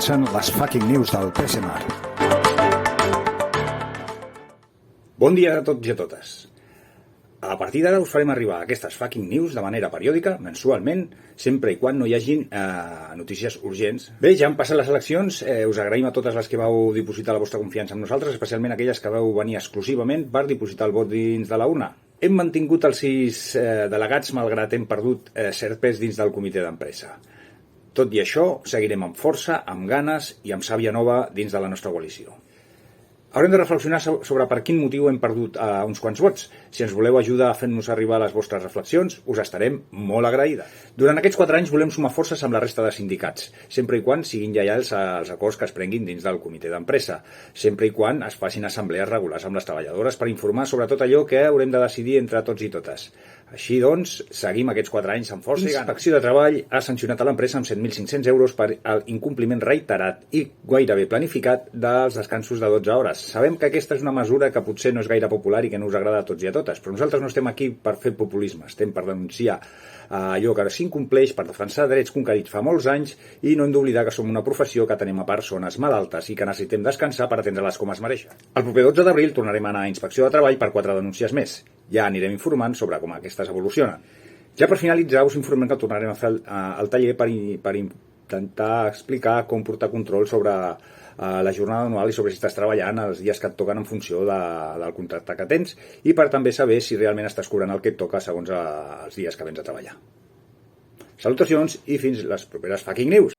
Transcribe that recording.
Comencen les fucking news del PSMAR. Bon dia a tots i a totes. A partir d'ara us farem arribar aquestes fucking news de manera periòdica, mensualment, sempre i quan no hi hagin notícies urgents. Bé, ja han passat les eleccions, us agraïm a totes les que vau dipositar la vostra confiança en nosaltres, especialment aquelles que vau venir exclusivament per dipositar el vot dins de la urna. Hem mantingut els 6 delegats, malgrat hem perdut cert pes dins del comitè d'empresa. Tot i això, seguirem amb força, amb ganes i amb sàvia nova dins de la nostra coalició. Haurem de reflexionar sobre per quin motiu hem perdut uns quants vots. Si ens voleu ajudar fent-nos arribar les vostres reflexions, us estarem molt agraïda. Durant aquests 4 anys volem sumar forces amb la resta de sindicats, sempre i quan siguin lleials als acords que es prenguin dins del comitè d'empresa, sempre i quan es facin assemblees regulars amb les treballadores per informar sobre tot allò que haurem de decidir entre tots i totes. Així doncs, seguim aquests 4 anys amb força i gana. Inspecció de Treball ha sancionat a l'empresa amb 7.500 euros per l'incompliment reiterat i gairebé planificat dels descansos de 12 hores. Sabem que aquesta és una mesura que potser no és gaire popular i que no us agrada a tots i a totes, però nosaltres no estem aquí per fer populisme, estem per denunciar allò que s'incompleix, per defensar drets conquerits fa molts anys i no hem d'oblidar que som una professió que tenim a persones malaltes i que necessitem descansar per atendre-les com es mereixen. El proper 12 d'abril tornarem a anar a Inspecció de Treball per 4 denúncies més. Ja anirem informant sobre com aquestes evolucionen. Ja per finalitzar, us informem que tornarem a fer el taller per intentar explicar com portar control sobre la jornada anual i sobre si estàs treballant els dies que et toquen en funció del contracte que tens i per també saber si realment estàs cobrant el que et toca segons els dies que vens a treballar. Salutacions i fins les properes fucking news!